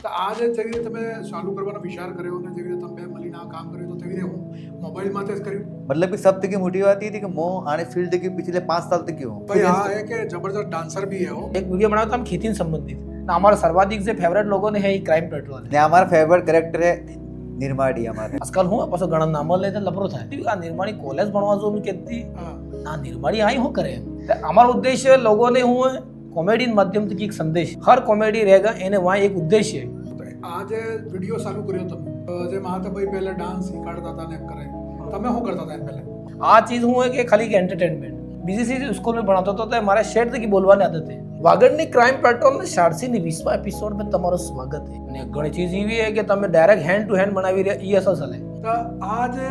તો આ જે જેવી રીતે તમે ચાલુ કરવાનો વિચાર કર્યો અને જેવી રીતે તમે મળીને આ કામ કર્યું તો તેવી રીતે હું મોબાઈલમાં જ કર્યું मतलब कि सब की मोटी बात ये थी कि मैं आने फील्ड की पिछले 5 साल तक की हूँ। भाई हाँ है कि जबरदस्त डांसर भी है वो एक वीडियो बनाया था हम खेती से संबंधित ना हमारा सर्वाधिक से फेवरेट लोगों ने है ये क्राइम पेट्रोल ने हमारा फेवरेट कैरेक्टर है निर्माड़ी हमारे। આજકાલ હું પાછો ઘણા નામ લેતે લફરો થાય આ નિર્માણી કોલેજ ભણવા જો હું કહેતી हाँ ના નિર્માણી આઈ હું કરે તો અમારો ઉદ્દેશ્ય લોકોને હું કોમેડી માધ્યમથી એક સંદેશ હર કોમેડી રહેगा એને વहाँ एक उद्देश्य है તો આ જે વિડીયો ચાલુ કર્યો તમે જે મહાતભાઈ પહેલા ડાન્સ શીખવાડતા હતા ને એમ કરે તમે શું કરતા હતા એમ પહેલા આ ચીજ હું है कि खाली एंटरटेनमेंट બીજી સ્કૂલ में ભણાવતો હતો તો મારા શેઠ થી બોલવાની આદત છે વાગડની ક્રાઇમ પેટ્રોલ ને 420 એપિસોડ में તમારું સ્વાગત છે અને ઘણી ચીજ એવી છે કે તમે ડાયરેક્ટ હેન્ડ ટુ હેન્ડ બનાવી રહ્યા ઈ અસર ચાલે તો આ જે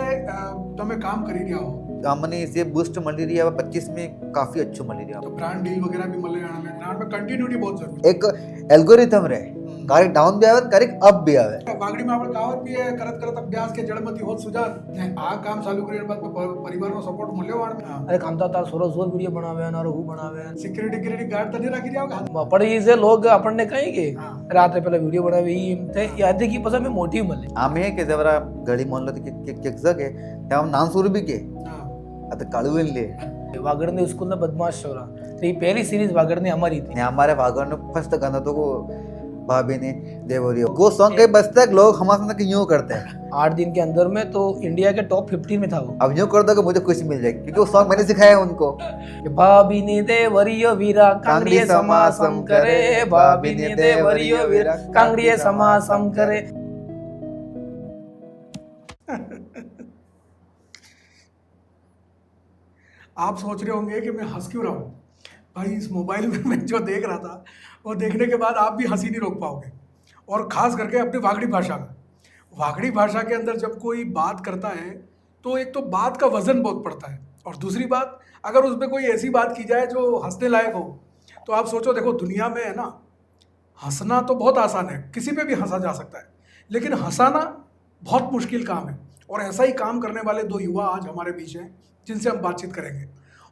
તમે કામ કરી રહ્યા હો हमने इसे बूस्ट मलेरिया 25 में काफी अच्छो मलेरिया तो ब्रांड डील वगैरह भी मिल रहा है ब्रांड में कंटिन्यूटी बहुत जरूरी एक एल्गोरिथम रहे करेक्ट डाउन भी आवे करेक्ट अप भी आवे। है વાગડીમાં આપણે કહાવત બી હે કરત કરત અભ્યાસ કે જળમતી હોત સુજાન ને આ કામ ચાલુ કર્યા બાદ પરિવારનો સપોર્ટ મળ્યો વાળને અરે કામ તો તાર સોરો જોર વિડિયો બનાવે અને હું બનાવે સિક્યુરિટી ગાર્ડ તો નહીં રાખી રહ્યા પણ એ જે લોગ આપણને કહે કે હા. રાત્રે પેલા વિડિયો બનાવે ઈ એમ તે યાદ की પછી અમે મોટી મળે आम्ही है की जरा गडी म्हणलं की केक जगे तेव्हा नाम सुरू बी के હા आता काळवेन ले વાગડની સ્કૂલના બદમાશ છોરા તો એ પહેલી સિરીઝ વાગડની અમારી હતી ने हमारे भागण फर्स्ट गाना तो को भाभी ने देवरियो वो सॉन्ग कहीं बजता है लोग हमारे साथ यूं करते हैं 8 दिन के अंदर में तो इंडिया के टॉप 50 में था वो अब यूं कर दो कि मुझे खुशी मिल जाएगी क्योंकि वो सॉन्ग मैंने सिखाया है उनको। कि भाभी ने देवरियो वीरा कांगड़िए समासम करे भाभी ने देवरियो वीरा कांगड़िए समासम करे आप सोच रहे होंगे कि मैं हंस क्यों रहा हूँ भाई इस मोबाइल में मैं जो देख रहा था वो देखने के बाद आप भी हंसी नहीं रोक पाओगे और ख़ास करके अपनी वागड़ी भाषा में वागड़ी भाषा के अंदर जब कोई बात करता है तो एक तो बात का वजन बहुत पड़ता है और दूसरी बात अगर उसमें कोई ऐसी बात की जाए जो हंसने लायक हो तो आप सोचो देखो दुनिया में है ना हंसना तो बहुत आसान है किसी पे भी हंसा जा सकता है लेकिन हंसाना बहुत मुश्किल काम है और ऐसा ही काम करने वाले दो युवा आज हमारे बीच हैं जिनसे हम बातचीत करेंगे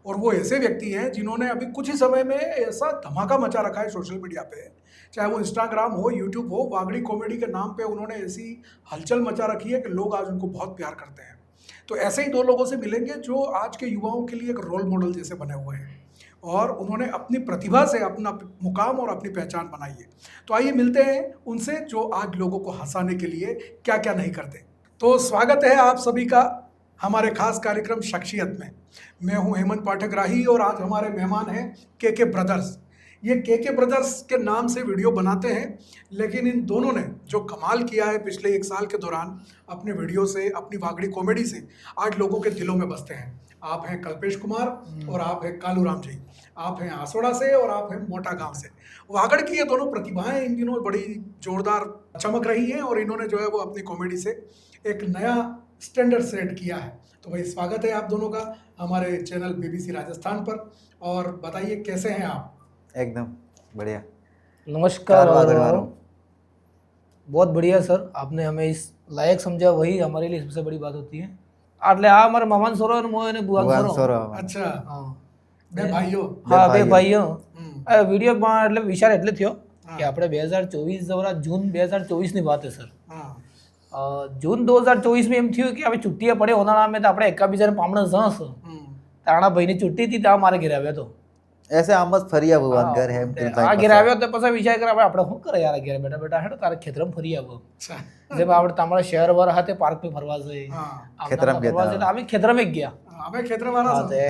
और वो ऐसे व्यक्ति हैं जिन्होंने अभी कुछ ही समय में ऐसा धमाका मचा रखा है सोशल मीडिया पे चाहे वो इंस्टाग्राम हो यूट्यूब हो वागड़ी कॉमेडी के नाम पे उन्होंने ऐसी हलचल मचा रखी है कि लोग आज उनको बहुत प्यार करते हैं तो ऐसे ही दो लोगों से मिलेंगे जो आज के युवाओं के लिए एक रोल मॉडल जैसे बने हुए हैं और उन्होंने अपनी प्रतिभा से अपना मुकाम और अपनी पहचान बनाई है तो आइए मिलते हैं उनसे जो आज लोगों को हंसाने के लिए क्या क्या नहीं करते। तो स्वागत है आप सभी का हमारे खास कार्यक्रम शख्सियत में। मैं हूं हेमंत पाठक राही और आज हमारे मेहमान हैं के ब्रदर्स। ये के ब्रदर्स के नाम से वीडियो बनाते हैं लेकिन इन दोनों ने जो कमाल किया है पिछले 1 साल के दौरान अपने वीडियो से अपनी वागड़ी कॉमेडी से आज लोगों के दिलों में बसते हैं। आप हैं कल्पेश कुमार और आप हैं कालूराम जी, आप हैं आसोड़ा से और आप हैं मोटा गांव से। वागड़ की ये दोनों प्रतिभाएं इन दिनों बड़ी जोरदार चमक रही हैं और इन्होंने जो है वो अपनी कॉमेडी से एक नया स्टैंडर्ड सेट किया है। तो भाई स्वागत है आप दोनों का हमारे चैनल BBC राजस्थान पर और बताइए कैसे हैं आप? एकदम बढ़िया। नमस्कार वागड़ वालों। बहुत बढ़िया सर आपने हमें इस लायक समझा वही हमारे लिए सबसे बड़ी बात होती है એટલે આ અમારા મામાન સોરો અને મોને બુઆન भगवान સોરો सौरभ। अच्छा હા बे भाइयों હા બે ભાઈઓ। ભાઈઓ हम्म, આ વિડીયો એટલે વિચાર એટલે થયો હા. કે આપણે 2024 દ્વારા જૂન 2024 ની વાત છે સર हाँ જૂન 2024 में એમ થયું કે હવે છુટ્ટીએ પડે ઉનાળામાં તો આપણે એકાબીજાને પામણે જણસ हम्म, તાણા ભાઈની છુટ્ટી હતી ત્યાં મારે ઘેર આવ્યો હતો ऐसे आमद फरिया भगवान घर है આ ઘેર આવ્યો તો પછી વિચાર કરે આપણે શું કરે યાર ઘેર બેઠા બેઠા હેડો તારે ખેતરમાં ફરી આવો अच्छा જેમ આપણે તમારા શહેર વાર હાથે પાર્ક पे ફરવા જઈએ हाँ ખેતરમાં ગયા ફરવા જઈએ અમે ખેતરમાં જ ગયા हमें क्षेत्र वाला હા તે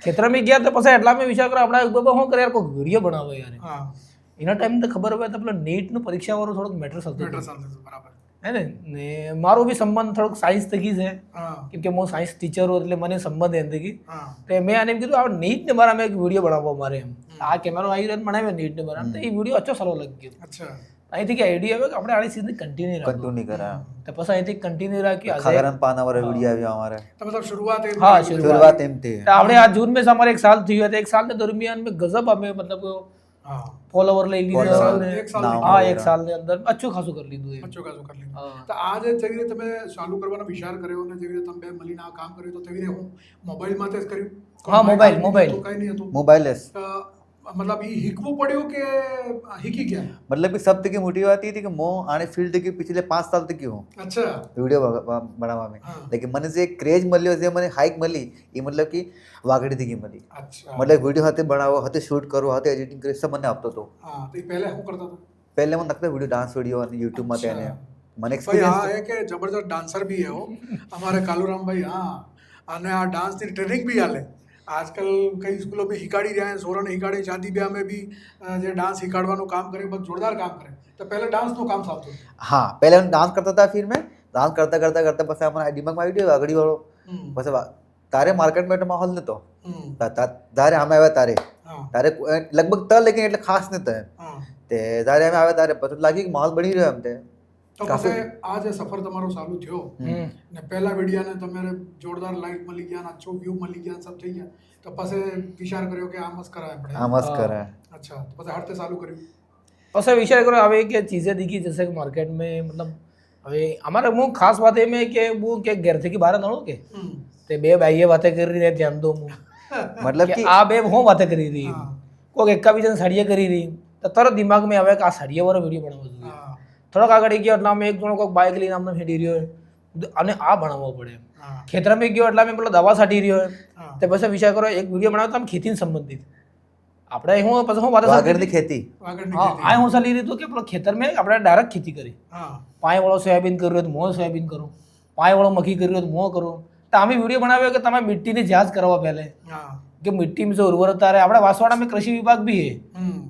ખેતરમાં ગયા તો પછી એટલા મેં વિચાર કર્યો આપણે બાબા શું કરે યાર કોઈ વિડીયો બનાવો યાર हाँ એના ટાઈમ તો ખબર હોય તો પેલો નીટનું પરીક્ષા વાળું થોડુંક મેટર થતું बेटर હતું. साल बराबर હે ને મારો બી સંબંધ થોડોક સાયન્સ થકી છે हाँ કેમ કે હું સાયન્સ ટીચર હું એટલે મને સંબંધ એનાથી हाँ તો મેં આને એમ કીધું આ નીટને મારા મેં એક વિડીયો બનાવવો મારે એમ આ કેમેરો આવી રહ્યો બનાવ્યો નીટને બનાવ તો એ વિડીયો અચ્છો સારો લાગી ગયો अच्छा અહીંથી કે આઈડિયા આવ્યો કે આપણે આની સીઝન કન્ટિન્યુ રાખો कंटिन्यू करा તો પછી અહીંથી કન્ટિન્યુ રાખી આજે खगरन पाना वाला वीडियो आया हमारे तो मतलब शुरुआत है हाँ शुरुआत शुरुआत एम थी तो આપણે આ जून में से हमारे 1 साल थी है तो 1 साल के दरमियान में गजब हमें मतलब हाँ फॉलोवर ले लिए Follower, हमने। एक साल नाम हाँ वगैरह। 1 साल के अंदर अच्छो खासो कर લીધું એમ બચ્ચો કાજો કરી લીધું હા. તો આ જે જેવી રીતે તમે ચાલુ કરવાનો વિચાર કર્યો અને જેવી રીતે તમે મળીને આ કામ કર્યું તો તેવી રીતે હું મોબાઈલમાં જ કર્યું હા, મોબાઈલ. તો કઈ નહીં હતું मोबाइल है તો मतलब ये हीकવું પડ્યું કે હીકી ગયા? मतलब कि सब की मोटिव आती थी कि मैं आने फील्ड की पिछले 5 साल तक की हूँ अच्छा वीडियो बनावा में हाँ। लेकिन मैंने जे क्रेज મળ્યો જે મને હાઈક મળી એ मतलब कि વાગડી થી મળી अच्छा मतलब वीडियो हाथे बनाવો हाथे शूट करो हाथे एडिटिंग करे सब મને આપતો હતો हाँ तो ये पहले શું કરતા હતા? पहले मैं नकता वीडियो डांस वीडियो અને YouTube માં તેને મને ભાઈ આ एक्सपीरियंस है કે જબરદસ્ત ડાન્સર भी है वो हमारे कालूराम भाई हाँ અને આ ડાન્સની ટ્રેનિંગ भी હાલે આજકાલ કઈ સ્કૂલો में હિકાડી રહ્યા છે સોરણ હિકાડે શાદી બ્યાહ में भी જે ડાન્સ હિકાડવાનું કામ કરે બસ જોરદાર કામ કરે તો પહેલે ડાન્સનું કામ થતું હતું हाँ पहले मैं डांस करता था फिर मैं डांस करता करता करता પછી અમારા દિમાગ માં વિડિયો વાગડી વાળો પછી તારે માર્કેટ માં માહોલ નતો તારે અમે આવ્યા તારે હા તારે લગભગ ત લેકિન એટલે ખાસ નતો હા તે તારે અમે આવ્યા તારે પછી લાગી કે માહોલ બની રહ્યો એમ તે તો પછી આ જે સફર તમારો ચાલુ થયો ને પહેલા વિડિયાને તમારે જોરદાર લાઈક મળી ગયા ને અચ્છો વ્યૂ મળી ગયા सब થઈ ગયા તો પછી વિચાર કર્યો કે આમ જ કરાય આપણે આ મસ્ત કરે अच्छा तो પછી હરતે ચાલુ કર્યું ऐसा विचार करो अब एक चीज़ें दिखी जैसे कि मार्केट में मतलब હવે અમારે હું ખાસ વાત એમ કે હું કે ઘેરથી કે બહાર નળો કે તે બે ભાઈએ વાતે કરી રહી ધ્યાન દો હું मतलब કે कि આ બે હું વાતે કરી રહી કોઈક એકા બીજાને સાડીએ કરી રહી તો તરત દિમાગમાં આવે કે આ સાડીએ વાળો વિડીયો બનાવવો જોઈએ હા થોડોક આગળ ગયો એટલે અમે એક જણો કોઈક બાઇક લઈને આમને ફેરી રહ્યો અને આ ભણાવવો પડે હા ખેતરમાં ગયો એટલે અમે પેલો દવા છાંટી રહ્યો હા તે પછી વિચાર કરો એક વિડીયો બનાવો તો આમ ખેતીને સંબંધિત આપણે હું પછી હું વાત વાગડની ખેતી આગળની હા ખેતી આ હું ચાલી રહ્યું હતું કે પેલો ખેતરમાં આપણે ડાયરેક્ટ ખેતી કરી હા પાણીવાળો સોયાબીન કર્યો તો મોં સોયાબીન કરું પાણીવાળો મખી કર્યો તો મોં કરું તો અમે વિડીયો બનાવ્યો કે તમે મિટ્ટીની જાંચ કરવા પહેલે હા કે મિટ્ટી में जो उर्वरता है આપણે વાસવાડા में कृषि विभाग भी है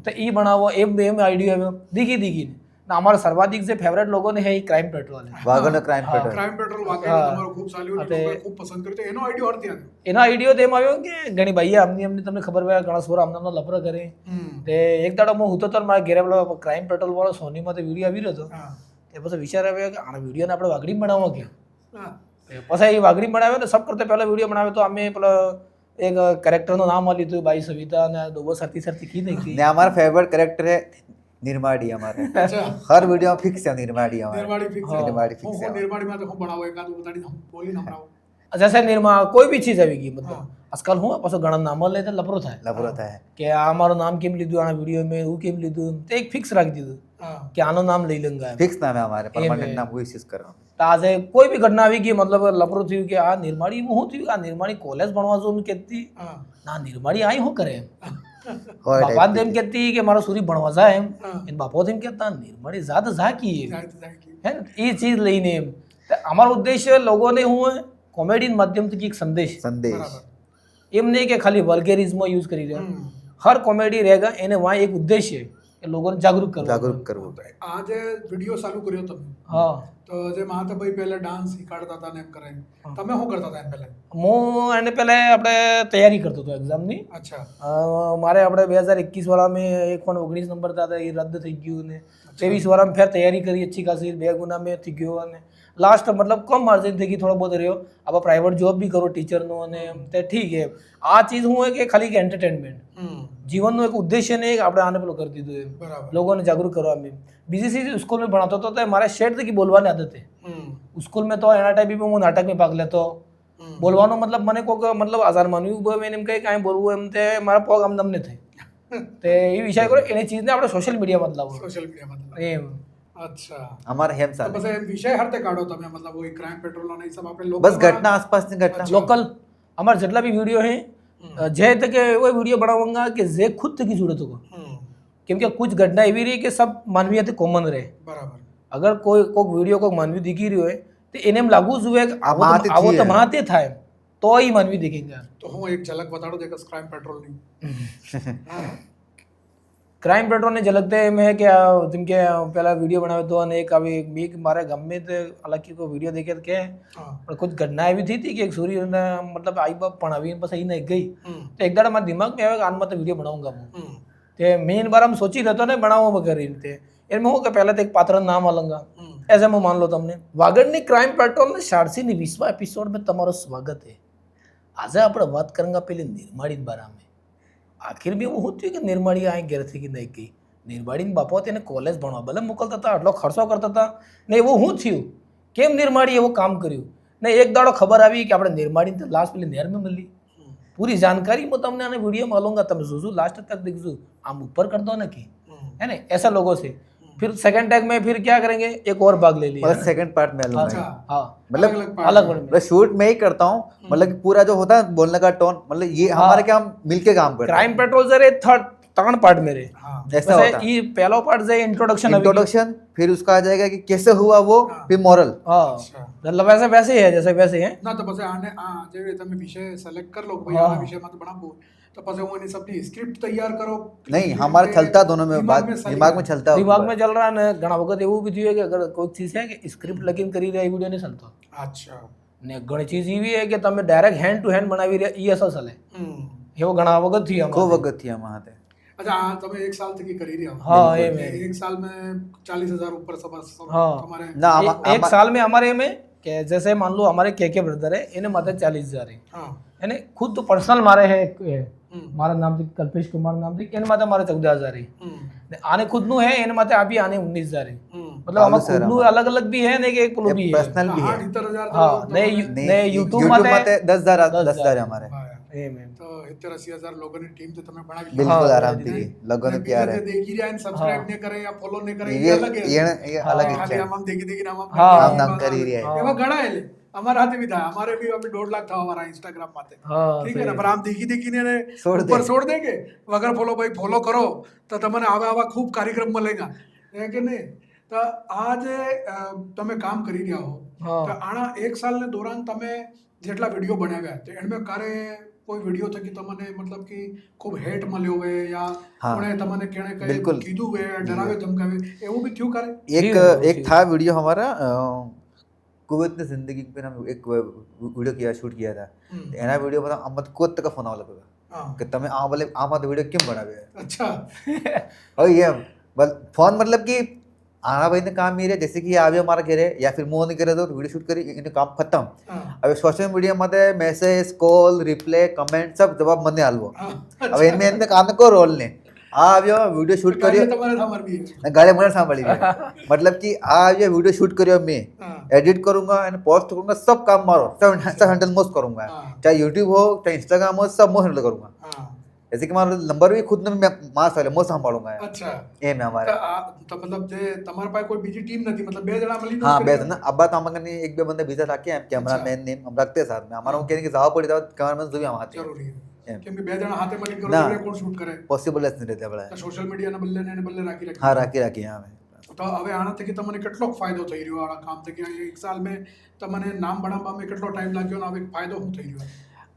तो ये बनाવો એમ આઈડિયા આવ્યો દીગી દીગી ના અમારા સર્વાધિક જે ફેવરેટ લોકો ને હે એ ક્રાઇમ પેટ્રોલ હે વાગડનો ક્રાઇમ પેટ્રોલ ક્રાઇમ પેટ્રોલ વાકઈ તમારો ખૂબ ચાલ્યો ને લોકોએ ખૂબ પસંદ કર્યો તો એનો આઈડિયો હરતી આવ્યો એનો આઈડિયો તેમ આવ્યો કે ઘણી ભાઈએ અમને તમને ખબર હોય ઘણા સોર આમનામનો લફરો કરે તે એક દાડો હું હતો તો મારા ઘેરે પેલો ક્રાઇમ પેટ્રોલ વાળો સોનીમાં તે વિડીયો આવી રહ્યો હતો હા તે પછી વિચાર આવ્યો કે આના વિડીયોને આપણે વાગડી બનાવવા કે હા પછી એ વાગડી બનાવ્યો ને સબ કરતા પહેલા વિડીયો બનાવ્યો તો અમે પેલો એક કેરેક્ટરનું નામ લીધું બાઈ સવિતા અને દોબો સરતી સરતી કી નહીં ને हमारा फेवरेट कैरेक्टर है निर्माड़ी हमारे अच्छा हर वीडियो में फिक्स है निर्माड़ी हमारे નિર્માળી ફિક્સ निर्माड़ी फिक्स હું है નિર્માળી માં તો હું બનાવો એકાદું બતાડી દઉં બોલી નંબરાવો जैसे निर्मा कोई भी चीज આવી ગઈ મતલબ આજકાલ હું પાછો ઘણા નામો લે તો લફરો થાય लबरो होता है કે આ મારું નામ કેમ લીધું આના વિડીયો મેં હું કેમ લીધું તે એક ફિક્સ રાખી દીધું હા કે આનું નામ લઈ લઉંગા એમ. फिक्स नाम है हमारे परमानेंट नाम वही चीज करो તો આજે કોઈ બી ઘટના આવી ગઈ મતલબ લફરો થયું કે આ નિર્માળીમાં શું થયું આ નિર્માળી કોલેજ ભણવા જો મેં કહેતી હા ના નિર્માળી આઈ શું કરે એમ और બાપા તેમ કહેતી કે મારો સુરી ભણવા જાય એમ હા. એને બાપો તેમ કહેતા નિર્માળી જાત ઝાકી એમ જાય તો જાય કે હે ને એ ચીજ લઈને એમ તો અમારો ઉદ્દેશ્ય લોકોને હું કોમેડી માધ્યમથી એક સંદેશ संदेश બરાબર એમ નહીં કે ખાલી વલ્ગેરિઝમો યુઝ કરી રહ્યા હર કોમેડી રહેગા એને વहाँ એક उद्देश्य है કે લોકોને જાગૃત કરવું जागरूक करवो આ જે વિડીયો ચાલુ કર્યો તમે હા તો જે મહાતાભાઈ પહેલા ડાન્સ શીખવાડતા હતા ને એમ કરે તમે શું કરતા હતા એમ પહેલા હું એને પહેલે આપણે તૈયારી કરતો હતો એક્ઝામની અચ્છા મારે આપણે 2021 વાળા મેં 119 નંબર હતા એ રદ થઈ ગયું ને 23 વાળામાં ફેર તૈયારી કરી अच्छी खासी 2 ગુના મેં થઈ ગયો અને લાસ્ટ મતલબ કમ માર્જિન થઈ ગઈ થોડો બહુ રહ્યો આપણે પ્રાઇવેટ જોબ બી કરો ટીચરનો અને તે ઠીક છે આ ચીજ હું કે ખાલી કે એન્ટરટેનમેન્ટ જીવનનો એક ઉદ્દેશ્ય નહીં કે આપણે આને પેલો કરી દીધું એમ બરાબર लोगों ने जागरूक करवा में बीसीसी स्कूल में पढ़ाता तो हमारे शेर की बोलवाने आदत है स्कूल में तो एना टाइप में હું નાટક में ભાગ લેતો બોલવાનો મતલબ મને કોઈક મતલબ આઝાર માનવું મેં એમ કહે કાંઈ બોલવું એમ તે મારા પગ આમ તમને થઈ તે એ વિચાર કરો એની ચીજને આપણે સોશિયલ મીડિયામાં બદલાવો સોશિયલ મીડિયામાં એમ અચ્છા हमारे हेम તો साल પછી એમ વિષય હરતે કાઢો તમે મતલબ वो क्राइम पेट्रोल અને એ सब આપણે લોકો बस घटना आसपास की घटना લોકલ हमारे જેટલા બી વિડીયો હે જે તકે वो वीडियो बनाऊंगा कि जे खुद तक की जरूरत होगा કેમ કે कुछ घटना એવી રહી કે સબ માનવીયત કોમન રહે બરાબર અગર કોઈક વિડીયો કોઈક માનવી દીખી રહ્યો હોય તો એને એમ લાગવું જોઈએ કે આવો માતે આવો છીએ. તો માતે થાય તો એ માનવી દેખેંગે તો હું એક ઝલક બતાડો દે કે ક્રાઇમ पेट्रोल ની ક્રાઇમ પેટ્રોલની ઝલક તો એમ હે કે જેમ કે પહેલા વિડીયો બનાવ્યો હતો અને એક આવી બીક મારે ગમે તે હાલાકી કોઈ વિડીયો દેખે કે હા પણ કોઈ ઘટના એવી થઈ હતી કે એક સૂર્યને મતલબ આઈ બાપ ભણાવીને પછી એને ગઈ હમ તો એક દાડા મારા દિમાગમાં આવે કે આનમાં તો વિડીયો બનાવું હું હમ તે મેન બાર આમ સોચી રહેતો ને બનાવવા કરીને તે એમાં હું કે પહેલા તો એક પાત્રનું નામ આલંગા એઝ હું માન લો તમને વાગડની ક્રાઇમ પેટ્રોલના 420 એપિસોડ में તમારું સ્વાગત છે આજે આપણે વાત કરાંગા પેલી નિર્માળી બારામાં આખિર બી એવું થયું કે નિર્માળી આ ઘેરથી કે નહીં ગઈ નિર્માળીને બાપો તેને કોલેજ ભણવા ભલે મોકલતા હતા આટલો ખર્ચો કરતા હતા ને એવું શું થયું કેમ નિર્માળી એવું કામ કર્યું ને એક દાડો ખબર આવી કે આપણે નિર્માળીને લાસ્ટ પેલી નહેરમાં મળી પૂરી જાણकारी मैं તમને આને વિડીયોમાં આલુંगा તમે શું लास्ट तक देखो आम ऊपर कर दो ना कि है ना ऐसा लोगों से फिर सेकंड टैग में फिर क्या करेंगे एक और भाग ले लिया मतलब सेकंड पार्ट में लूंगा अच्छा हाँ मतलब अलग वर्ड में मतलब शूट में ही करता हूँ मतलब कि पूरा जो होता है बोलने का टोन मतलब ये हमारे क्या हम मिलके काम करते हैं क्राइम पेट्रोल जरे ત્રણ પાર્ટ મેરે हाँ ऐसा होता है ये पहला पार्ट है इंट्रोडक्शन इंट्रोडक्शन फिर उसका आ जाएगा कि कैसे हुआ वो फिर मॉरल हाँ अच्छा मतलब वैसे वैसे ही है जैसे वैसे हैं ના તો પછી આને આ જે તમે વિષય સિલેક્ટ कर लो કે ભાई આ વિષયમાં તો બનાવવું તો પછી હું એની સબની સ્ક્રિપ્ટ તૈયાર કરો नहीं हमारे चलता दोनों में बात दिमाग में चलता दिमाग में चल रहा है ઘણા વખત એવું બી થયું કે અગર કોઈ ચીજ છે કે સ્ક્રિપ્ટ લખીને કરી રહ્યા વિડીયો નહીં ચાલતો અચ્છા ને ઘણી ચીજ એવી છે કે તમે ડાયરેક્ટ હેન્ડ ટુ હેન્ડ બનાવી રહ્યા એ અસર ચાલે એવો ઘણા વખત થયું खूब वक्त थी हमारे हाथे अच्छा हाँ તમે એક સાલ થી કરી રહ્યા हो हाँ ये में एक साल में 40,000 ऊपर सब हाँ। तुम्हारे ना एक साल में हमारे में કે जैसे मान लो हमारे के ब्रदर है એને માથે 40,000 है हाँ એને खुद तो पर्सनल मारे है મારા નામથી કલ્પેશ કુમાર નામથી એને માથે મારે 14,000 है ને આને ખુદનું है એને માથે આપી આને 19,000 है मतलब આમાં ખુદનું અલગ અલગ भी है ને કે એક પેલું भी है पर्सनल भी है 70,000 હા ને ને YouTube YouTube માથે 10,000 है हमारे એમ એમ તો 70-80,000 લોકોની ટીમ તો તમે બનાવી बिल्कुल आराम थी लोगों ने प्यार है દેખી રહ્યા ને સબસ્ક્રાઇબ ને કરે યા ફોલો ને કરે ये એ અલગ ये अलग ખાલી इच्छा है આમ દેખી દેખીને આમ હા, આમ નામ કરી રહ્યા है એવા ઘણા એટલે અમારા હાથે બી થાય અમારે બી અમે 1.5 લાખ થવા અમારા ઇન્સ્ટાગ્રામ માથે હા ठीक है ना पर આમ દેખી દેખીને એને छोड़ दे। ઉપર છોડ દેંगे વગર ફોલો ભાઈ ફોલો કરો તો તમને આવા આવા ખૂબ કાર્યક્રમ મળેગા હે કે નહીં તો આ જે તમે કામ કરી રહ્યા હો હા તો આના એક સાલને દોરાન તમે જેટલા વિડીયો બનાવ્યા તો એમાં કારે કોઈ વિડીયો થકી તમને મતલબ કે ખૂબ હેટ મળ્યો હોય યા हाँ। કોણે તમને કેણે કઈ बिल्कुल। કીધું હોય ડરાવે ધમકાવે એવું બી થયું કરે एक था वीडियो हमारा कुवैत ने जिंदगी पे हम एक वीडियो किया शूट किया था एना वीडियो मतलब अहमद कोत का फोन आवा लगा हाँ कि તમે આ બોલે આમાં તો વિડિયો કેમ બનાવે अच्छा और ये फोन मतलब कि आना भाई ने काम मेरे जैसे कि आवे हमारा घरे या फिर मोह नहीं करे तो वीडियो शूट करी इन्हें काम खत्म हाँ अब सोशल मीडिया में मैसेज कॉल रिप्ले कमेंट सब जवाब मने आलवो हाँ अब इनमें इनमें काम को रोल ने आ आव्यो वीडियो शूट करियो તમારે સામર બી है गाड़ी મને સાંભળી ગઈ मतलब कि आ आव्यो वीडियो शूट करियो मैं हाँ एडिट करूंगा एंड पोस्ट करूंगा सब काम मारो सब हैंडल मोस्ट करूंगा हाँ चाहे यूट्यूब हो चाहे इंस्टाग्राम हो सब मैं हैंडल करूंगा हाँ जैसे कि हमारा नंबर भी खुद में मार साले मैं संभालूंगा अच्छा ये में हमारे તો આ તો મતલબ જે તમારા પાસે કોઈ બીજી ટીમ નથી મતલબ બે જણા મળીને हाँ જ बेहतर કરી ना अब बात हमारे एक बे बंदे बीजा रखे हैं कैमरा मैन नेम हम रखते हैं साथ में हमारा वो कहने की जावा पड़ी था कैमरा मैन जो भी हम आते हैं જરૂરી એમ. છે કેમ કે બે જણા હાથે મળીને કરો ના. એટલે કોણ શૂટ કરે पॉसिबल नहीं रहता बड़ा તો સોશિયલ મીડિયાના બદલે ને એને બદલે રાખી રાખી हाँ राखी यहाँ में તો હવે આના થકી તમને કેટલો ફાયદો થઈ રહ્યો આ કામ થકી આ એક સાલ મેં તમને નામ બનાવવામાં કેટલો ટાઈમ લાગ્યો ને હવે ફાયદો શું થઈ રહ્યો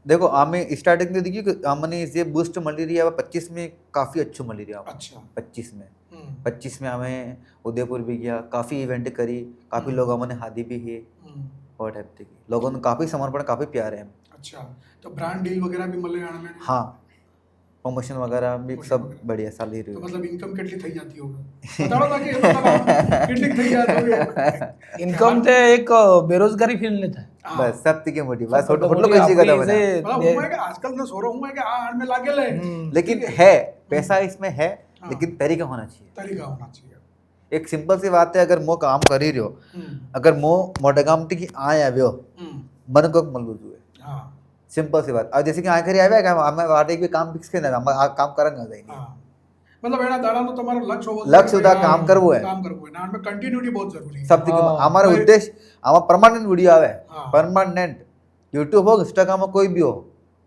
देखो हमें स्टार्टिंग में देखिए कि हमने ये बूस्ट मलेरिया 25 में काफ़ी अच्छी मलेरिया અચ્છા 25 में 25 में हमें उदयपुर भी गया काफ़ी इवेंट करी काफ़ी लोग हमने हादी भी है और टाइप की लोगों ने काफ़ी समर्पण काफ़ी प्यार है અચ્છા તો બ્રાન્ડ ડીલ વગેરે બી મળે આના મેં हाँ प्रमोशन वगैरह भी सब बढ़िया साल ही તો रही મતલબ ઇન્કમ કેટલી થઈ જતી હોગી બતાડો તાકે કેટલી થઈ જાતી હોગી ઇન્કમ તે એક બેરોજગારી ફીલ નહીં થાય बस सब थी मोटी बस सब तो होटल मोटी कैसी अपनी कदम से है મતલબ હું હે કે આજકાલ નો સોરો હું હે કે આ આડ में लागेल है लेकिन है पैसा इसमें है लेकिन तरीका होना चाहिए तरीका होना चाहिए एक सिंपल सी बात है अगर मो काम करी रहो अगर मो मोटे काम थी कि आए आव्यो मन को मलबू जुए हाँ सिंपल सी बात अब जैसे कि आए खरी आव्या कि हमें वाटे भी काम फिक्स करना है हम काम करेंगे नहीं हाँ मतलब एना दाડાનો તમારો લક્ષ્ય હોવો लक्ष्य होता काम करवो है કામ કરવું હોય ને કન્ટિન્યુટી બહુ જરૂરી છે सब थी हमारा उद्देश्य हमारा परमानेंट वीडियो आवे हाँ। परमानेंट यूट्यूब हो इंस्टाग्राम हो कोई भी हो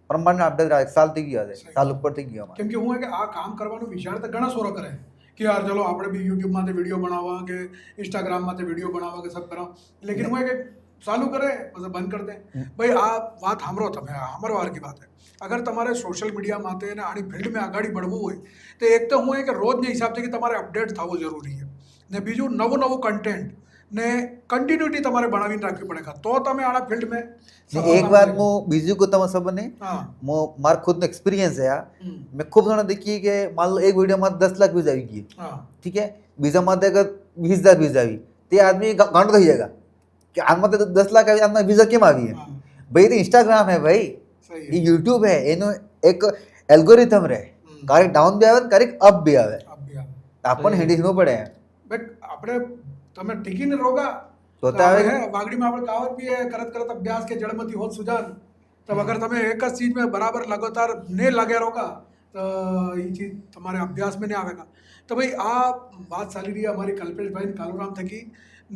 परमानेंट अपडेट एक साल थी गया सही साल ऊपर थी गया કેમ કે હું હે કે આ કામ કરવાનો વિચાર તો ઘણા સોરો કરે કે યાર ચલો આપણે બી YouTube માંથી વિડિયો બનાવવા કે Instagram માંથી વિડિયો બનાવવા કે सब करा लेकिन હું હે કે चालू करे પછી બંધ कर दे भाई आ बात हमरो તમે हमरो वार की बात है अगर તમારે સોશિયલ મીડિયા માતે ને આની ફિલ્ડ में આગાડી बढ़વું હોય તો એક તો હું હે કે રોજના હિસાબથી કે તમારે અપડેટ થવો જરૂરી છે ને બીજું નવું નવું કન્ટેન્ટ ને કન્ટિન્યુટી તમારે બનાવીને રાખવી પડે તો તમે આના ફિલ્ડ में एक बार मो बिजी को तम सब ने हाँ मो मार खुद नो एक्सपीरियंस है यार मैं खूब जणा देखी के मान लो एक वीडियो में 10 लाख व्यूज आई गई हाँ ठीक है बीजा में अगर 20,000 व्यूज आई ते आदमी गांड થઈ जाएगा कि आन में 10 लाख आई आन व्यूज केम आई है हाँ भाई तो इंस्टाग्राम है भाई सही ये है यूट्यूब है एनो एक एल्गोरिथम रे करेक्ट डाउन भी आवे करेक्ट अप भी आवे अब भी अपन हेडिंग नो पड़े ભાઈ આપણે તમે ટીકીને રોગા તો તો આવે હે વાગડીમાં આપણે કહાવત બી હે કરત કરત અભ્યાસ કે જળમતી હોત સુજાન તો અગર તમે એક જ ચीज में बराबर लगातार ने लगे रहोगा तो ये चीज तुम्हारे अभ्यास में नहीं आवेगा. तो भाई आ बात ચાલી રહી અમારી કલ્પેશભાઈ કાલુરામ થકી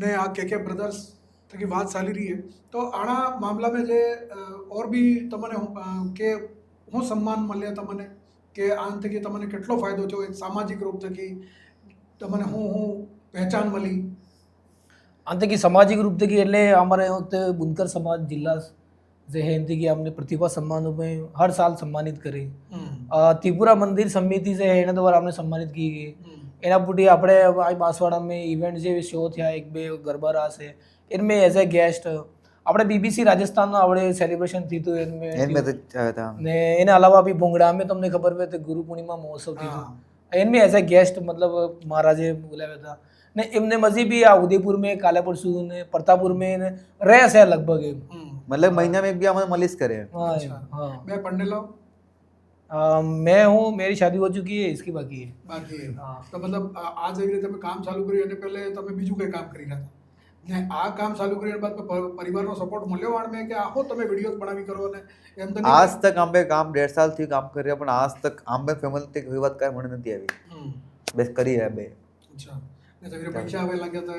ને આ કે બ્રધર્સ થકી વાત ચાલી રહી છે. તો આના મામલામાં જે ઓર બી તમને કે હું સન્માન મળે તમને કે આન થકી તમને કેટલો ફાયદો થયો એક સામાજિક રૂપ થકી તમને હું પહેચાન મળી. अंत की सामाजिक रूप से એટલે हमारे होते बुनकर समाज जिला જે है इनकी कि हमने प्रतिभा सम्मानों में हर साल सम्मानित करे. त्रिपुरा मंदिर समिति से है એના દ્વારા हमने सम्मानित की गई. એના પૂટી આપણે આ બાંસવાડા में इवेंट જે શો થયા એક બે ગરબા રાસ है इनमें एज ए गेस्ट આપણે બીબીસી રાજસ્થાનનો આપણે સેલિબ્રેશન થયું હતું इनमें तो था ને એના અલાવા બી ભોંગડા में તમને ખબર હોય તો ગુરુ પૂર્ણિમા મહોત્સવ થયું હતું. इनमें एज ए गेस्ट मतलब महाराजे बुलाया था ने इनने मजीद भी आ उदयपुर में काला परसू ने प्रतापपुर में रहे से लगभग मतलब महीना में एक भी हमें मलिश करे. हाँ मैं पढ़ने लाऊं मैं हूँ मेरी शादी हो चुकी है इसकी बाकी है. બાકી છે. હા. તો મતલબ આ જે રીતે તમે કામ ચાલુ કર્યું અને પહેલે તમે બીજું કંઈ કામ કરી રહ્યા હતા ને આ કામ ચાલુ કર્યા બાદ પરિવારનો સપોર્ટ મળ્યો વાળમે કે આખો તમે વિડીયોઝ બનાવી કરો ને એમ તો નહીં? आज तक हम पे काम 1.5 साल थी काम कर रहे हैं पण आज तक हम पे फैमिली तक विवाद काय म्हणून નથી આવી. હમ. બસ કરી રહ્યા બે અચ્છા ને તો પૈસા આવે લાગ્યા હતા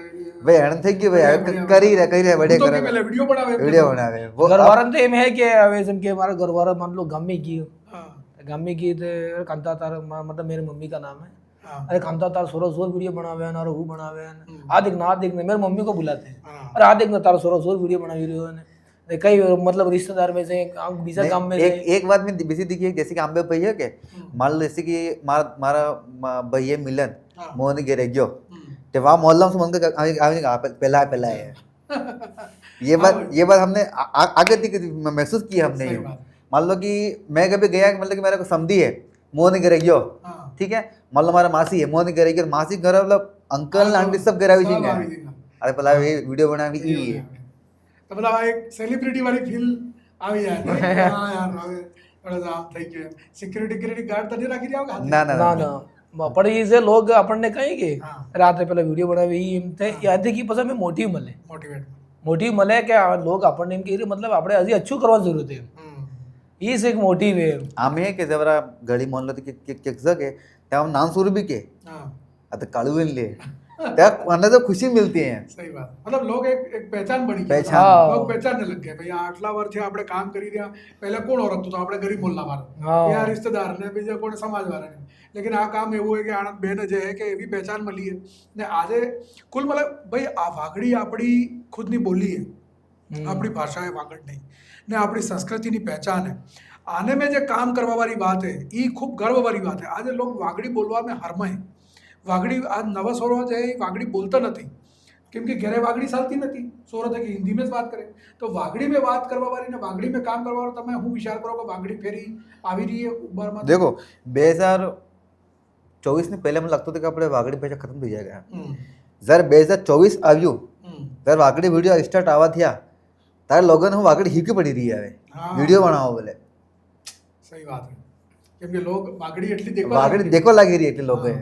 ભાઈ એણ થઈ ગયું ભાઈ કરી રહ્યા બડે તો કરે કે પહેલા વિડીયો બનાવે વિડિયો બનાવે वो घरवारन तो एम है कि હવે જેમ કે મારા ઘરવાળા मान लो गांव में गई હા गांव में गई तो कांता तार मतलब मेरी मम्मी का नाम है. હા अरे कांता तार सोरो जोर वीडियो बनावे हैं और वो बनावे हैं आ देख ना मेरी मम्मी को बुलाते हैं હા अरे आ देख ना तार सोरो जोर वीडियो बनावी रही हो ने कई मतलब रिश्तेदार में से बीजा काम में से एक बात में बेसी दिखी है जैसे कि आंबे भैया के मान लो जैसे कि मारा भैया मिलन हाँ. मोहन गिरे गयो હમ. ते वहाँ मोहल्ला से मंग पहला पहला है ये बात हमने आगे थी महसूस की हमने सही यूं. बात. मान लो कि मैं कभी गया मतलब कि मेरे को समझी है मोहन गिरे गयो હા ठीक है मान लो हमारा मासी है मोहन गिरे गयो मासी घर मतलब अंकल आंटी सब गिरावी जी सब આવી ગઈ. अरे पहला ये वीडियो बनावी ई है તો મતલબ આ એક સેલિબ્રિટી વાળી ફીલ આવી જાય ને? હા યાર હવે થોડા આમ થઈ ગયું સિક્યુરિટી ગાર્ડ તો નહીં રાખી રહ્યા હોગા? ना ना ના ના પણ એ જે લોગ આપણને કહે કે હા. રાત્રે પેલા વિડીયો બનાવી એમ તે યાદ કે પછી અમે મોટિવ મળે મોટિવેટ કે આ લોગ આપણને એમ કહે मतलब આપણે હજી अच्छું કરવા જરૂર છે એ છે એક મોટિવ है. आम्ही है की जरा गडी म्हणलं की केक जगे तेव्हा नाम सुरू भी के हाँ आता काळू बनले त्या મને તો ખુશી मिलती है सही बात मतलब लोग एक पहचान बनी गई. पहचान. हाँ. लोग पहचानने लग गए भाई आटला વર્ષથી આપણે કામ કરી રહ્યા પહેલા કોણ ઓળખતું તો આપણે ગરીબ મોલ્લા વાળા हाँ. या रिश्तेदार ने બીજા કોણ સમાજ વાળા ને लेकिन આ કામ એવું है કે આનંદ બેન જે है કે એવી પહેચાન મળી है ને આજે કુલ मतलब ભાઈ આ વાગડી આપણી ખુદની બોલી है આપણી ભાષા है વાગડની ને આપણી સંસ્કૃતિની પહેચાન है આને में જે કામ કરવા વાળી વાત है એ ખૂબ गर्व वाली बात है આજે लोग વાગડી બોલવા में હરમાય વાગડી આ નવા સોરો છે એ વાગડી બોલતા નથી કેમ કે ઘરે વાગડી ચાલતી નથી સોરો કે હિન્દી में જ વાત કરે તો વાગડી में વાત કરવા વાળી ને વાગડી में કામ કરવા વાળો તમે હું વિચાર કરો કે વાગડી ફેરી આવી રહી है ઉંમરમાં देखो 2024 ને પહેલા મને લાગતું હતું કે આપણે વાગડી ભાષા ખતમ થઈ જાય જ્યારે 2024 આવ્યું ત્યારે વાગડી વિડીયો સ્ટાર્ટ આવવા થયા ત્યારે લોકોને હું વાગડી હીકી પડી રહી હવે हाँ વિડીયો બનાવો બોલે सही बात है કેમ કે લોગ વાગડી એટલી દેખવા વાગડી દેખો લાગી રહી એટલે લોકો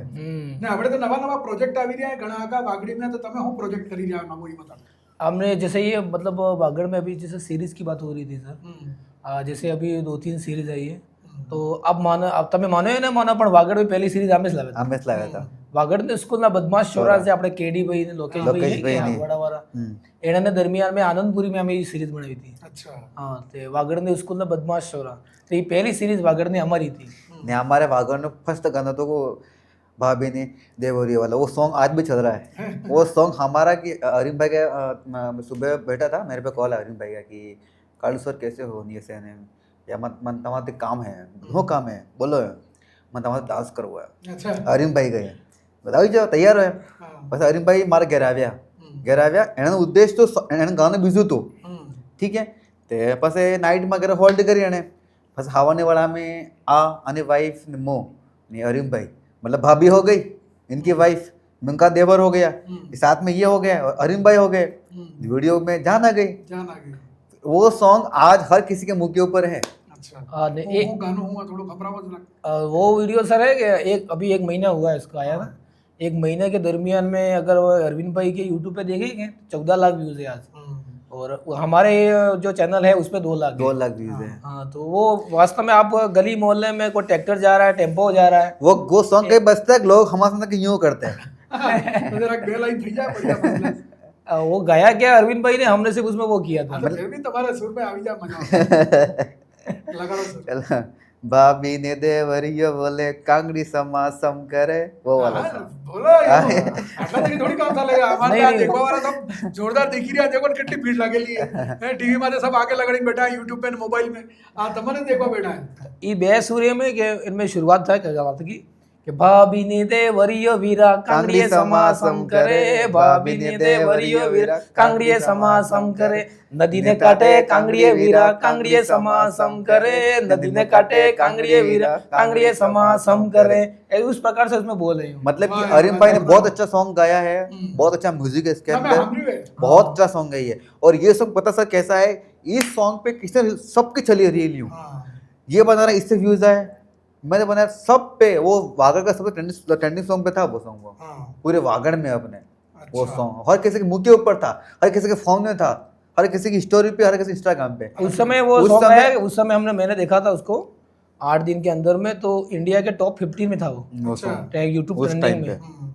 ને આપણે તો નવા પ્રોજેક્ટ આવી રહ્યા ઘણા આગા વાગડીમાં તો તમે હું પ્રોજેક્ટ કરી રહ્યા નવો એ બતાવો हमने जैसे ये मतलब बागड़ में अभी जैसे सीरीज की बात हो रही थी सर जैसे अभी 2-3 सीरीज आई है तो अब मानो अब તમે માનો या ना मानो પણ વાગડ में पहली सीरीज આમે જ લાવ્યા આમે જ લાવ્યા હતા વાગડ સ્કૂલના બદમાશ છોરા છે આપણે કેડી ભાઈ ને લોકેશ ભાઈ વાળા એના દરમિયાન મેં આનંદપુરી में અમે सीरीज बनाई थी. अच्छा हाँ तो वागड़ ने स्कूल में बदमाश छोरा तो ये पहली सीरीज वागड़ ने हमारी थी. ने हमारे वागड़ फर्स्ट गाना तो वो भाभी ने देवरी वाला वो सॉन्ग आज भी चल रहा है वो सॉन्ग हमारा कि अरिम भाई का सुबह बैठा था मेरे पे कॉल है अरिम भाई का कि कालू सर कैसे हो नहीं ऐसे ने या मन तमाते काम है हो काम है बोलो मन तमाते डांस करवा अच्छा अरिम भाई गए बताओ जाओ तैयार है हाँ बस अरिम भाई मारे घर આવ્યા ઘેર આવ્યા એનો ઉદ્દેશ તો એને ગાનું બીજું હતું ठीक है તે પછી નાઇટમાં ઘરે હોલ્ડ કરી એને પછી ખાવાની વાળા में आ અને वाइफ ने मो ने अरिम भाई मतलब भाभी हो गई इनकी वाइफ उनका देवर हो गया साथ में ये हो गया और अरिम भाई हो गए वीडियो में जान आ गई जान आ गई वो सॉन्ग आज हर किसी के मुंह के ऊपर है अच्छा हाँ, ने एक वो गाना हुआ थोड़ा खबरावत लग वो वीडियो सर है कि अभी 1 महीना हुआ है इसका आया था. 1 महीने के दरमियान में अगर वो अरविंद भाई के यूट्यूब पे देखेंगे 14 लाख व्यूज है आज. और हमारे जो चैनल है उस पे 2 लाख 2 लाख व्यूज है। हाँ, तो वो वास्तव में आप गली मोहल्ले में कोई ट्रैक्टर जा रहा है, टेम्पो जा रहा है, वो सॉन्ग कहीं बजता है, लोग हमारे साथ यूं करते हैं। तो जरा बेलाइन થઈ જાય बढ़िया बढ़िया। वो गाया क्या अरविंद भाई ने, हमने सिर्फ उसमें वो किया था। तो फिर भी तुम्हारे सुर में આવી જાય मजा लगा लो सुर। चलो, भाभी ने देवरियो बोले कांगड़ी समासम करे, वो वाला हाँ, song। बोलो આટલા બધી થોડી કામ ચાલેગા અમારે નહીં, ત્યાં નહીં। દેખવા વાળા सब જોરદાર દેખી રહ્યા देखो કેટલી ભીડ लागेली है टीवी में सब आगे लगाड़ी बैठा है यूट्यूब पे मोबाइल में आ तमने देखो बैठा है। ये बे सूर्य में के इनमें शुरुआत था क्या बात की कि भाभी ने देवरियो वीरा कांगड़िये समासम करे, भाभी ने देवरियो वीरा कांगड़िये समासम करे, नदी ने काटे कांगड़िये वीरा कांगड़िये समासम करे, नदी ने काटे कांगड़िये वीरा कांगड़िये समासम करे। उस प्रकार से उसमें बोल रही हूँ। मतलब कि वाह, अरिम भाई ने वाह, बहुत अच्छा सॉन्ग गाया है, बहुत अच्छा म्यूजिक है इसके ना, मैं अंदर, हंग्री है। बहुत अच्छा सॉन्ग है ये। और ये सॉन्ग पता सर कैसा है, इस सॉन्ग पे किसने सबकी चली रील यूं, हाँ, ये बना रहा इससे व्यूज आए, मैंने बनाया सब पे, वो वागड़ का सबसे ट्रेंडिंग सॉन्ग पे था वो सॉन्ग, वो हाँ, पूरे वागड़ में अपने वो अच्छा। सॉन्ग हर किसी के मुंह के ऊपर था, हर किसी के फोन में था, हर किसी की स्टोरी पे, हर किसी इंस्टाग्राम पे। उस समय वो उस सॉन्ग समय- है, उस समय मैंने देखा था उसको 8 दिन के अंदर में, तो इंडिया के टॉप 15 में था वो अच्छा। यूट्यूब उस ट्रेंडिंग टाइम पे। में। हम्म,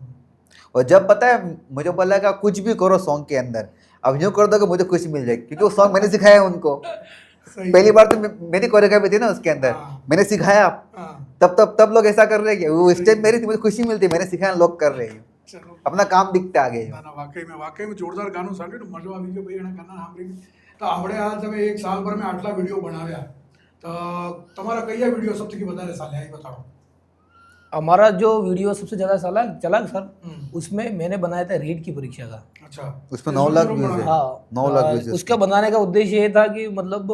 और जब पता है मुझे बोला कि आप कुछ भी करो सॉन्ग के अंदर, अब यूँ कर दो कि मुझे खुशी मिल जाएगी, क्योंकि वो सॉन्ग मैंने सिखाया उनको। सही पहली बार तो मेरी कोरियोग्राफी थी ना उसके अंदर, हाँ। मैंने सिखाया, हाँ, तब लोग ऐसा कर रहे हैं कि वो स्टेप मेरी थी, मुझे खुशी मिलती है, मैंने सिखाया, लोग कर रहे हैं, चलो अपना काम दिखता आगे। ના ના વાકઈ में જોરદાર ગાનું સાંભળ્યું મજો આવી ગયો ભાઈ એના ગાના સાંભળીને તો આપણે આ તમે એક સાલ પર મેં આટલા વિડીયો બનાવ્યા તો તમારા કયા વિડીયો સૌથી વધારે ચાલ્યા એ બતાવો। हमारा जो वीडियो सबसे ज्यादा चला सर, हम्म। उसमें मैंने बनाया था रीट की परीक्षा का। अच्छा उसमें 9 लाख व्यूज है। हाँ, 9 लाख व्यूज है उसका बनाने का उद्देश्य ये था कि मतलब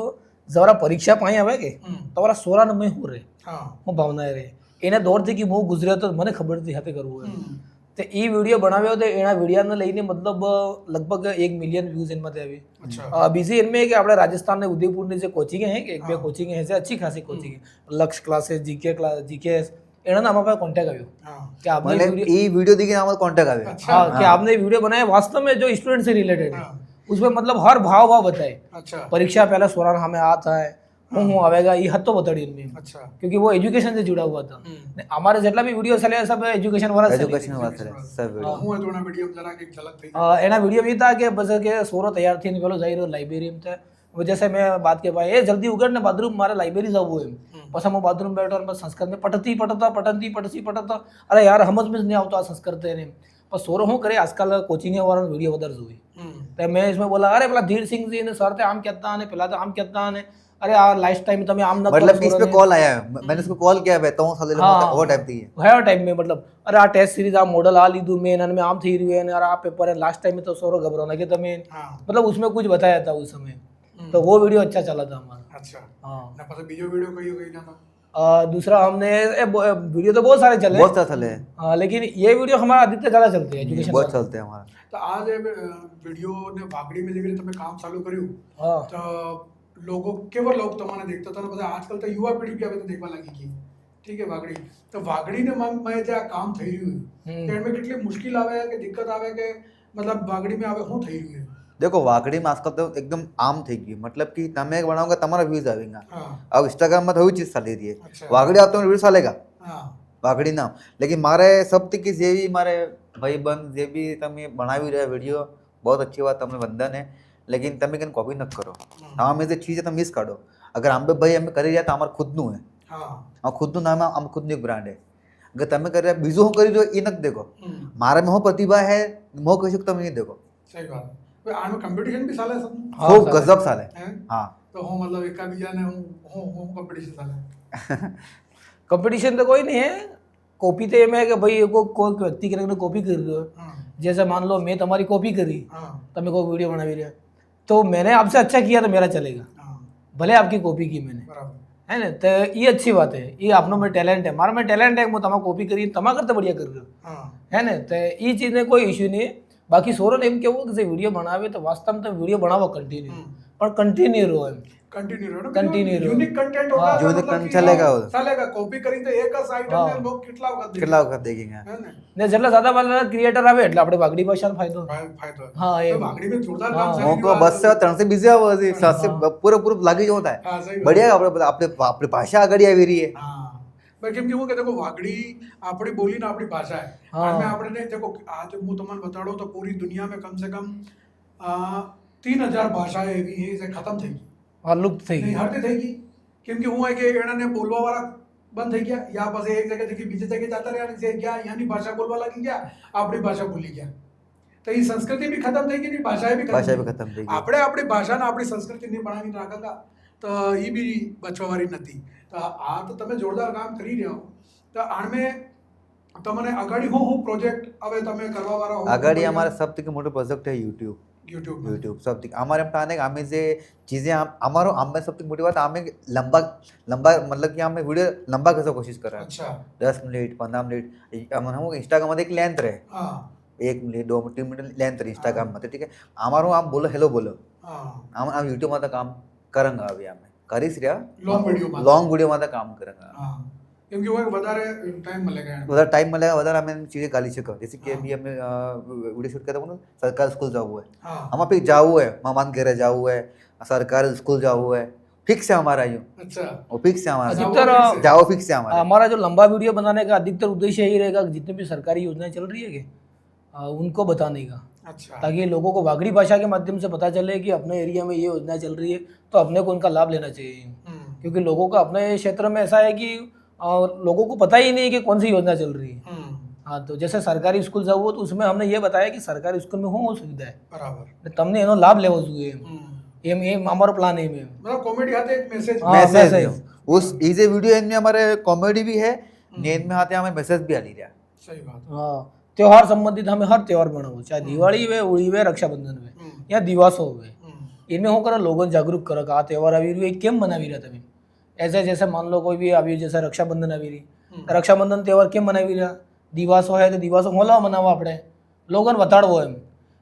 जरा परीक्षा पाई આવે કે हम्म, તમારા સોરા નમે હું રે हाँ હું ભાવના રે એને દોરથી કે હું ગુજર્યો તો મને ખબર હતી હાથે કરવું એમ। हम्म, તો એ વિડીયો બનાવ્યો તો એના વિડીયાને લઈને મતલબ લગભગ 1 મિલિયન व्यूज इनमें આવી। अच्छा બીજી इनमें कि આપણે રાજસ્થાન ने उदयपुर ने जो कोचिंग है कि एक બે कोचिंग है से अच्छी खासी कोचिंग है, लक्ष्य क्लासेस जीके એના અમારા પાસે કોન્ટેક્ટ આવ્યો हाँ कि आपने मैंने वीडियो ये वीडियो देखी हमारे कांटेक्ट आ गया। अच्छा हाँ कि आपने वीडियो बनाया वास्तव में जो स्टूडेंट से रिलेटेड है, हाँ, उसमें मतलब हर भाव बताए। अच्छा परीक्षा पहले सोरान हमें आता है હું આવેગા એ હતો બતાડી इनमें, अच्छा क्योंकि वो एजुकेशन से जुड़ा हुआ था। हम्म, हमारे जितना भी वीडियो चले सब एजुकेशन वाला चले। एजुकेशन वाला सब वीडियो હું હતો એના વિડીયો જરા એક ઝલક થઈ એના વિડીયો भी था कि बस के सोरो तैयार थी પેલો જઈ રહ્યો લાઇબ્રેરી में था, वो जैसे मैं बात के भाई ए जल्दी उगड़ ने बाथरूम मारे लाइब्रेरी जाऊ एम પછી હું બાથરૂમ બેઠો અને સંસ્કૃત में પટતા અરે યાર સમજ में नहीं આવતો આ સંસ્કૃત એને पर सोरो શું करे आजकल कोचिंग वाला वीडियो વધારે જોઈ। तो मैं इसमें बोला अरे पेला धीर सिंह जी ने सर ते आम कहता ने पेला तो आम कहता ने अरे यार लास्ट टाइम તમે આમ ન मतलब कि इस पे कॉल आया है, मैंने उसको कॉल किया है तो साले हाँ। वो टाइप दी है। है टाइम में मतलब अरे a test series uh model आ लीधું મેં અને આમ થઈ રહ્યું અને આ પેપર है लास्ट टाइम में तो सोरो घबराना कि તમે हाँ मतलब उसमें कुछ बताया था उस समय, तो वो वीडियो अच्छा चला था हमारा। अच्छा हाँ ને પછી બીજો વિડીયો કયો કઈ ના था दूसरा हमने वीडियो तो बहुत सारे चले, बहुत सारे चले हैं, हाँ, लेकिन ये वीडियो हमारा अधिकतर ज्यादा चलते हैं एजुकेशन बहुत चलते हैं हमारा। તો આ જે વિડીયો ને વાગડીમાં જેવી રીતે તમે કામ ચાલુ કર્યું हाँ તો લોકો કેવા લોક તમને દેખતા હતા ને બધા આજકાલ તો યુવા પેઢી બી હવે તો દેખવા લાગી ગઈ ઠીક है વાગડી તો વાગડીને મેં જે આ કામ થઈ રહ્યું हम्म। તો એમાં કેટલી મુશ્કેલ આવે કે દિક્કત આવે કે मतलब વાગડી में આવે શું થઈ રહ્યું है देखो वाकड़ी में आजकल तो एकदम आम થઈ ગયું, मतलब कि તમે એક બનાओगे તમારા व्यूज आवेगा। हाँ अब इंस्टाग्राम में तो वही चीज ચાલી રહી है, अच्छा वाकड़ी आप तो व्यूज ચાલેगा हाँ વાકડી નામ। लेकिन मारे सब की जेवी मारे भाई बंद जे भी તમે બનાવી રહ્યા વિડિયો बहुत अच्छी बात, તમને વંદન है, लेकिन તમે કઈ કોપી ન કરો, આમ જે ચીજ તમે મિસ કાઢો। अगर आंबे भाई અમે કરી રહ્યા તો અમાર ખુદનું है, हाँ આ ખુદનું નામ આમ ખુદની બ્રાન્ડ है। अगर તમે કરી રહ્યા બીજું હું કરી જો એ નથી देखो, મારે में हो प्रतिभा है मो कह सकता मैं देखो सही बात है આનું કોમ્પિટિશન બી ચાલે છે हाँ, खूब चाले। गजब साले। હે हाँ તો હું मतलब એકાબીજાને હું કોમ્પિટિશન ચાલે कंपटीशन तो कोई नहीं है, कॉपी तो में कि भाई कोई व्यक्ति के कॉपी कर रहे हो, हाँ जैसे मान लो मैं तुम्हारी कॉपी करी, हाँ તમે કોઈ वीडियो बनावी रहे तो मैंने आपसे अच्छा किया तो मेरा चलेगा, हाँ भले आपकी कॉपी की मैंने, બરાબર है ना, तो ये अच्छी बात है, ये आपनो में टैलेंट है, मारा में टैलेंट है, मैं तमा कॉपी करी तमा करते बढ़िया कर रहे हो, हाँ है ना, तो ये चीज़ में कोई इश्यू नहीं है। बाकी सोरन एम केવું કે જે વિડીયો બનાવે તો વાસ્તવમાં તમે વિડીયો બનાવો કન્ટિન્યુ, પણ કન્ટિન્યુ રહો એમ कंटिन्यू रहो Continue रहो। यूनिक कंटेंट होगा हाँ, तो unique मतलब content कि चलेगा हाँ, वो। चलेगा कॉपी करी तो एक જ आइटम हाँ। ને લોક કેટલા વખત કેટલા વખત દેખેંગે હે ને ને જેટલા સાદા ક્રિએટર આવે એટલે આપણે વાગડી ભાષાનો ફાયદો ફાયદો હા, એ તો વાઘડી में जोरदार हाँ। काम હું કહું બસ 3 से બીજા વર્ષે 7 से પૂરેપૂરું લાગી જવું થાય હા સહી બઢિયા આપણે આપણી ભાષા આગળ આવી રહી है हाँ पर केम कि હું કે देखो वागड़ी આપણી બોલી ને આપણી ભાષા है हाँ। में આપણે ને देखो आज હું તમને બતાડો તો પૂરી દુનિયા में कम से कम 3000 ભાષાएं એવી છે જે ખતમ થઈ ગઈ હા લુપ્ત થઈ નહીં ગઈ હટતી થઈ ગઈ કેમ કે હું હોય કે એનાને બોલવા વાળા બંધ થઈ ગયા યા પછી એક જગ્યાથી બીજી જગ્યાએ જતા રહ્યા અને જે ગયા અહીંયાની ભાષા બોલવા લાગી ગયા આપણી ભાષા ભૂલી ગયા તો એ સંસ્કૃતિ બી ખતમ થઈ ગઈ ને ભાષાએ બી ભાષા ખતમ બી ખતમ થઈ ગઈ આપણે આપણી ભાષાને આપણી સંસ્કૃતિને બનાવીને રાખતા તો એ બી બચવાવાળી નથી તો આ તો તમે જોરદાર કામ કરી રહ્યા હો તો આણમે તમને આગાડી હું પ્રોજેક્ટ હવે તમે કરવા વાળા હો આગાડી અમારા સૌથી મોટો પ્રોજેક્ટ है यूट्यूब યુટ્યુબ यूट्यूब सब हमारे प्लान है हमें से चीज़ें हमारो हमें सबसे मोटी बात हमें लंबा लंबा मतलब कि हमें वीडियो लंबा कैसे कोशिश कर रहा है અચ્છા 10 मिनट 15 मिनट हम इंस्टाग्राम में एक लेंथ रहे હા 1 मिनट 2 मिनट 3 मिनट लेंथ रहे इंस्टाग्राम में ठीक है हमारो हम बोलो हेलो बोलो હા हम यूट्यूब में काम करेंगे अभी हमें करीस रहा લોંગ વિડીયોમાં लॉन्ग वीडियो में काम करेंगे હા કેમ કે હું વધારે ટાઈમ મળેगा એને उधर टाइम मिलेगा उधर हमें चीज़ें गाली से कर जैसे कि अभी हमें वीडियो शूट करते हैं सरकारी स्कूल जाओ हुआ है હા हम पे जाओ है मेहमान घर जाओ है सरकारी स्कूल जाओ है फिक्स है हमारा यूँ अच्छा वो फिक्स है हमारा अधिकतर जाओ फिक्स है हमारा हमारा जो लंबा वीडियो बनाने का अधिकतर उद्देश्य यही रहेगा कि जितनी भी सरकारी योजनाएं चल रही है कि उनको बताने का अच्छा ताकि लोगों को वागड़ी भाषा के माध्यम से पता चले कि अपने एरिया में ये योजना चल रही है तो अपने को उनका लाभ लेना चाहिए क्योंकि लोगों का अपने क्षेत्र में ऐसा है कि लोगों को पता ही नहीं कि कौन सी योजना चल रही है हाँ तो जैसे सरकारी स्कूल जाओ तो उसमें हमने ये बताया कि सरकारी स्कूल में શું સુવિધા है બરાબર તમને એનો લાભ લેવો જોઈએ એમ એમ અમારો પ્લાન એમ એમ मतलब कॉमेडी आते एक मैसेज हाँ, मैसेज मैसेज। उस इसे वीडियो इनमें हमारे कॉमेडी भी है नींद में आते हमें मैसेज भी आ रहा सही बात हाँ त्योहार संबंधित हमें हर त्योहार बनाવો चाहे दिवाળી वे होળી वे रक्षाबंधन वे या दिवाસો वे इनमें હું કરો लोगों जागरूक करो कि આ તહેવાર આવી રહ્યું એ કેમ મનાવી રહ્યા તમે ऐसे जैसे मान लो कोई भी अभी जैसे रक्षाबंधन આવી રહી રક્ષાબંધન તહેવાર કેમ મનાવી રહ્યા દિવાસો હોય તો દિવાસો મોલા મનાવવા આપણે લોકોને વતાડવો એમ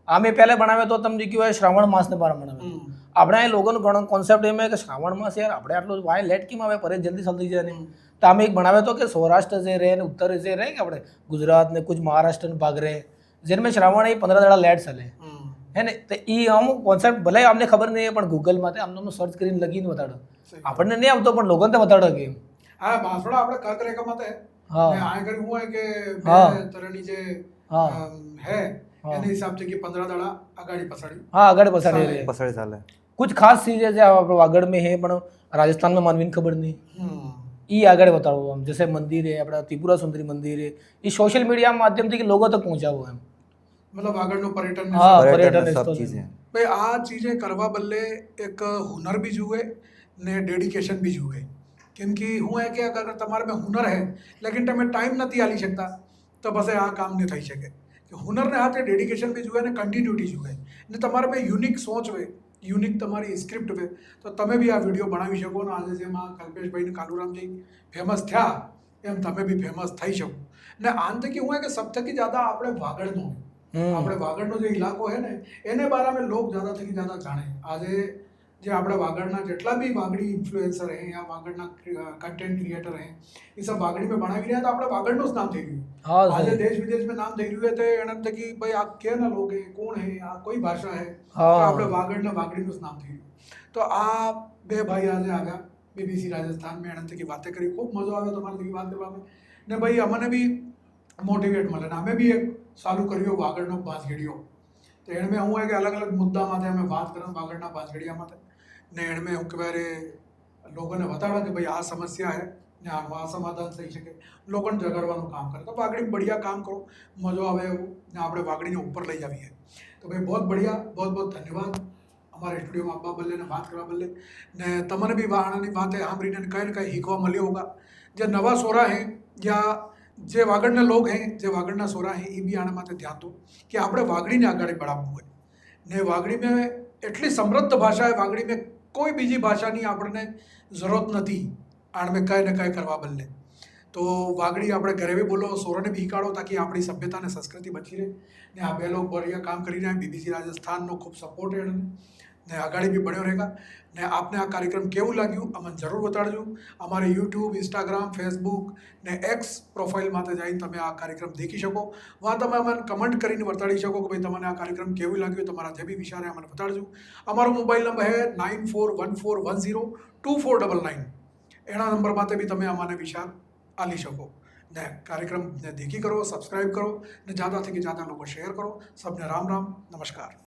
આમે પહેલે બનાવે તો તમને કહેવાય શ્રાવણ માસને પાર મનાવે આપણે એ લોકોનો ઘણો કોન્સેપ્ટ એમ કે શ્રાવણ માસ યાર આપણે આટલું વાય લેટ કેમ આવે પર જલ્દી ચાલતી જાય ને તો આમે એક બનાવે તો કે સૌરાષ્ટ્ર જે રહે ને ઉત્તર જે રહે કે આપણે ગુજરાત ને કુછ મહારાષ્ટ્ર ભાગ રહે જેનमें શ્રાવણ એ 15 દાડા લેટ ચાલે હે ને તો એ અમુક કોન્સેપ્ટ ભલે અમને ખબર નહીં પણ ગૂગલમાં આમને સર્ચ કરીને લગીને બતાડો આપણને નહીં આવતો પણ લોકોને તો બતાડો કે હા બાંસવાડા આપણે કર્કરેખામાં તો હા ને આ કરી હું કે હા. બે તરહની જે હા. હે હા. એના હિસાબથી કે 15 દાડા આગાડી પછાડી हाँ आगे पसारे रहे पसड़े साल है कुछ खास चीजें जो वागड़ में है पण राजस्थान में मानवी ने खबर नहीं ये आगे बताओ हम जैसे मंदिर है अपना त्रिपुरा सुंदरी मंदिर है ये सोशल मीडिया माध्यम से लोगों तक पहुंचाવો એમ મતલબ આગળનો પર્યટન હા पर्यटन पर्यटन में सब स्थल चीज़ें ભાઈ આ ચીજે કરવા બદલે એક હુનર બી જુએ ને ડેડિકેશન બી જુએ કેમ કે હું એ કે અગર તમારે में હુનર है लेकिन તમે ટાઈમ નથી આલી શકતા તો પછી આ કામ નહીં થઈ શકે કે હુનરને હાથે ડેડિકેશન બી જુએ ને કન્ટિન્યુટી જુએ ને તમારે में યુનિક સોચ હોય યુનિક તમારી સ્ક્રિપ્ટ હોય તો તમે બી આ વિડીયો બનાવી શકો ને આજે જેમાં કલ્પેશભાઈ ને કાલુરામજી ફેમસ થયા એમ તમે બી ફેમસ થઈ શકો ને આંતકી હું કે સબથી જ્યાદા આપણે વાગડનો આપણે વાગડનો જે ઇલાકો है ને એને બારામાં લોક જ્યાદાથી જ્યાદા જાણે આજે જે આપણે વાગડના જેટલા બી વાગડી ઇન્ફ્લુએન્સર हैं या વાગડના कंटेंट क्रिएटर हैं ये सब વાગડી में બનાવી રહ્યા તો આપણે વાગડનું જ નામ થઈ ગયું हाँ આજે सही देश विदेश में नाम થઈ રહ્યું है તો એના થકી ભાઈ આ કેના લોક है કોણ है આ કોઈ ભાષા है हाँ તો આપણે વાગડને વાગડીનું જ નામ થઈ ગયું તો આ બે ભાઈ આજે આવ્યા બીબીસી રાજસ્થાન में એના થકી વાતે કરી ખૂબ મજો આવ્યો તમારી થકી વાત કરવામાં ને ભાઈ અમને બી મોટિવેટ મળે ને અમે બી એક ચાલુ કર્યો વાગડનો ભાંજગડીઓ તો એણે હું કે અલગ અલગ મુદ્દા માટે અમે વાત કરવા વાગડના ભાંજગડીયા માટે ને એણે હું કહેવાય લોકોને બતાડો કે ભાઈ આ સમસ્યા है ને આનું આ સમાધાન થઈ શકે લોકોને જગાડવાનું કામ કરે તો વાગડી બઢિયા કામ કરો મજો આવે એવું ને આપણે વાગડીને ઉપર લઈ આવીએ તો ભાઈ बहुत बढ़िया बहुत बहुत धन्यवाद અમારા સ્ટુડિયોમાં આવવા બદલે ને વાત કરવા બદલે ને તમને બી વાણાની વાતે સાંભળીને કંઈ ને કંઈ શીખવા મળ્યો હોગા જે નવા સોરા હે या જે વાગડના લોક હે જે વાગડના સોરા હે એ બી આના માટે ધ્યાન દો કે આપણે વાગડીને આગળ बढ़ावવું હોય ને વાગડી में એટલી સમૃદ્ધ ભાષા है વાગડી में કોઈ બીજી ભાષાની આપણને જરૂરત નથી આણ में કંઈ ને કંઈ કરવા બદલે તો વાગડી આપણે ઘરે બી બોલો સોરાને બી શીખાડો તાકી આપણી સભ્યતા અને સંસ્કૃતિ બચી રહે ને આ બે લોકો बढ़िया કામ કરી રહ્યા બીબીસી રાજસ્થાનનો ખૂબ સપોર્ટ है ને આગાડી બી બન્યો રહેગા ને આપને આ કાર્યક્રમ કેવું લાગ્યું અમને જરૂર બતાડજો અમારે યુટ્યુબ ઇન્સ્ટાગ્રામ ફેસબુક ને એક્સ પ્રોફાઇલમાં જઈને તમે આ કાર્યક્રમ દેખી શકો વहाँ તમે અમને કમેન્ટ કરીને બતાડી શકો કે ભાઈ તમને આ કાર્યક્રમ કેવું લાગ્યું તમારા જે બી વિચાર અમને બતાડજો અમારો મોબાઈલ નંબર હે 9414102499 એના નંબર માટે બી તમે અમારે વિચાર આલી શકો ને કાર્યક્રમ ને દેખી કરો સબસ્ક્રાઇબ કરો ને ज़्यादा થી ज़्यादा લોકો શેર કરો સબને રામ રામ નમસ્કાર